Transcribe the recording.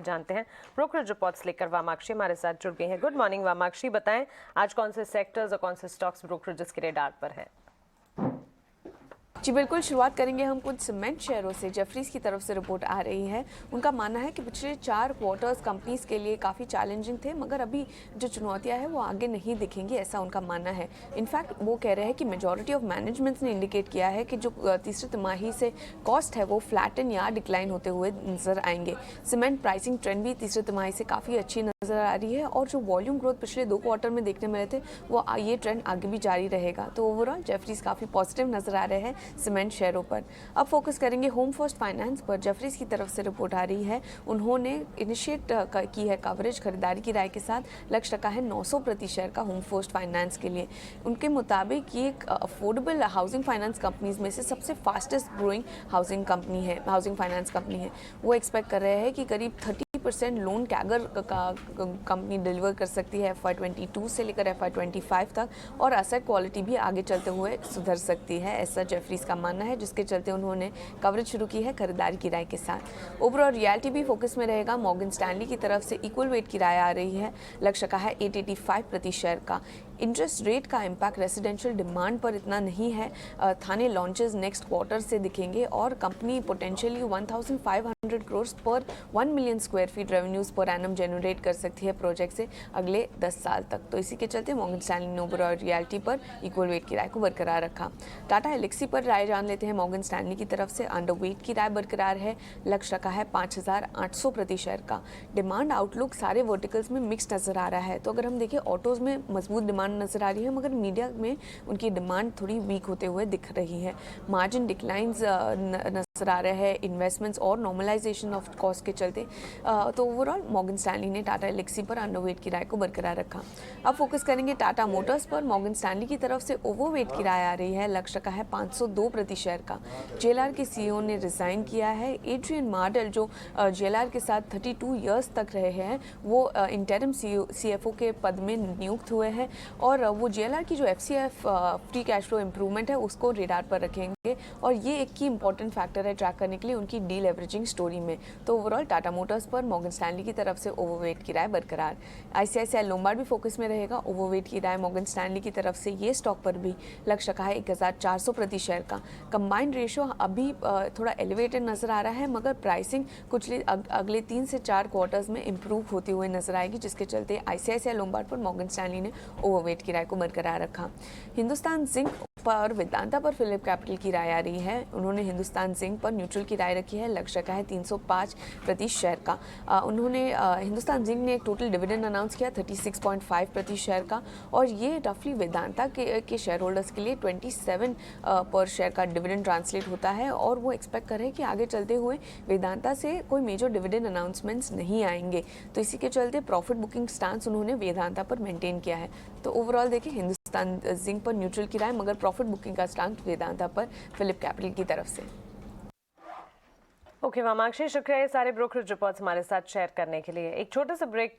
जानते हैं brokerage reports लेकर वामाक्षी हमारे साथ जुड़ गई हैं। गुड मॉर्निंग वामाक्षी, बताएं आज कौन से सेक्टर्स और कौन से स्टॉक्स ब्रोकरेजेस के रेडार पर है? जी बिल्कुल, शुरुआत करेंगे हम कुछ सीमेंट शेयरों से। जेफरीज की तरफ से रिपोर्ट आ रही है। उनका मानना है कि पिछले 4 क्वार्टर्स कंपनीज के लिए काफ़ी चैलेंजिंग थे, मगर अभी जो चुनौतियां हैं वो आगे नहीं दिखेंगी, ऐसा उनका मानना है। इनफैक्ट वो कह रहे हैं कि मेजॉरिटी ऑफ मैनेजमेंट्स ने इंडिकेट किया है कि जो तीसरी तिमाही से कॉस्ट है वो फ्लैटन या डिक्लाइन होते हुए नजर आएंगे। सीमेंट प्राइसिंग ट्रेंड भी तीसरी तिमाही से काफ़ी अच्छी नजर आ रही है और जो वॉल्यूम ग्रोथ पिछले 2 क्वार्टर में देखने मिले थे वो ये ट्रेंड आगे भी जारी रहेगा। तो ओवरऑल जेफरीज काफ़ी पॉजिटिव नजर आ रहे हैं सीमेंट शेयरों पर। अब फोकस करेंगे होम फर्स्ट फाइनेंस पर। जेफरीज की तरफ से रिपोर्ट आ रही है। उन्होंने इनिशिएट की है कवरेज खरीदारी की राय के साथ, लक्ष्य रखा है 900 प्रति शेयर का होम फर्स्ट फाइनेंस के लिए। उनके मुताबिक ये एक अफोर्डेबल हाउसिंग फाइनेंस कंपनीज में से सबसे fastest growing housing finance company है। वो एक्सपेक्ट कर रहे हैं कि करीब 30% लोन कैगर का कंपनी डिलीवर कर सकती है FY22 से लेकर FY25 तक, और एसेट क्वालिटी भी आगे चलते हुए सुधर सकती है, ऐसा जेफरीज का मानना है, जिसके चलते उन्होंने कवरेज शुरू की है खरीदारी की राय के साथ। ओवरऑल रियल्टी भी फोकस में रहेगा। मॉर्गन स्टैनली की तरफ से इक्वल वेट की राय आ रही है, लक्ष्य का है 885 प्रति शेयर का। इंटरेस्ट रेट का इम्पैक्ट रेजिडेंशियल डिमांड पर इतना नहीं है। थाने लॉन्चेस नेक्स्ट क्वार्टर से दिखेंगे और कंपनी पोटेंशियली 1500 करोड़ पर 1 million square feet revenues per annum generate कर सकती है प्रोजेक्ट से अगले 10 साल तक। तो इसी के चलते मॉर्गन स्टैनली ने ओवरऑल रियल्टी पर इक्वल वेट की राय को बरकरार रखा। टाटा एल्क्सी पर राय जान लेते हैं। मॉर्गन स्टैनली की तरफ से अंडर वेट की राय बरकरार है, लक्ष्य रखा है 5800 प्रति शेयर का। डिमांड आउटलुक सारे वर्टिकल्स में मिक्स नजर आ रहा है। तो अगर हम देखें ऑटोज में मजबूत डिमांड नजर आ रही है, मगर मीडिया में उनकी डिमांड थोड़ी वीक होते हुए दिख रही है। मार्जिन डिक्लाइंस नजर आ रहे हैं इन्वेस्टमेंट्स और नॉर्मलाइजेशन ऑफ कॉस्ट के चलते। तो ओवरऑल मॉर्गन स्टैनली ने टाटा एल्क्सी पर अंडरवेट की राय को बरकरार रखा। अब फोकस करेंगे टाटा मोटर्स पर। मॉर्गन स्टैनली की तरफ से ओवरवेट की राय आ रही है, लक्ष्य का है 502 प्रति शेयर का। जेएलआर के सीईओ ने रिजाइन किया है। एड्रियन मार्डल जो जेएलआर के साथ 32 इयर्स तक रहे हैं, वो इंटरिम सीएफओ के पद में नियुक्त हुए हैं और वो जेएलआर की जो FCF free cash flow improvement है उसको रेडार पर रखेंगे, और ये एक की इंपॉर्टेंट फैक्टर है ट्रैक करने के लिए उनकी डी लेवरेजिंग स्टोरी में। तो ओवरऑल टाटा मोटर्स पर मॉर्गन स्टैनली की तरफ से ओवरवेट की राय बरकरार। आईसीआईसीआई लोम्बार्ड भी फोकस में रहेगा। ओवरवेट की राय मॉर्गन स्टैनली की तरफ से ये स्टॉक पर भी, लक्ष्य का है 1400 प्रति शेयर का। कंबाइंड रेशियो अभी थोड़ा एलिवेटेड नजर आ रहा है, मगर प्राइसिंग कुछ अगले 3 से 4 क्वार्टर्स में इंप्रूव होती हुई नजर आएगी, जिसके चलते आईसीआईसीआई लोम्बार्ड पर मॉर्गन स्टैनली ने ओवरवेट की राय को बरकरार रखा। हिंदुस्तान जिंक पर वेदांता पर फिलिप कैपिटल की राय आ रही है। उन्होंने हिंदुस्तान जिंक पर न्यूट्रल की राय रखी है, लक्ष्य का है 305 प्रति शेयर का। उन्होंने हिंदुस्तान जिंक ने एक टोटल डिविडेंड अनाउंस किया 36.5 प्रति शेयर का, और ये रफली वेदांता के शेयर होल्डर्स के लिए 27 पर शेयर का डिविडेंड ट्रांसलेट होता है, और वो एक्सपेक्ट कर रहे हैं कि आगे चलते हुए वेदांता से कोई मेजर डिविडेंड अनाउंसमेंट्स नहीं आएंगे। तो इसी के चलते प्रॉफिट बुकिंग स्टांस उन्होंने वेदांता पर मेंटेन किया है। तो ओवरऑल देखिए हिंदुस्तान जिंक पर न्यूट्रल की राय, मगर प्रॉफिट बुकिंग का स्टांस वेदांता पर फिलिप कैपिटल की तरफ से। ओके वामाक्षी, शुक्रिया ये सारे ब्रोकरेज रिपोर्ट्स हमारे साथ शेयर करने के लिए। एक छोटे से ब्रेक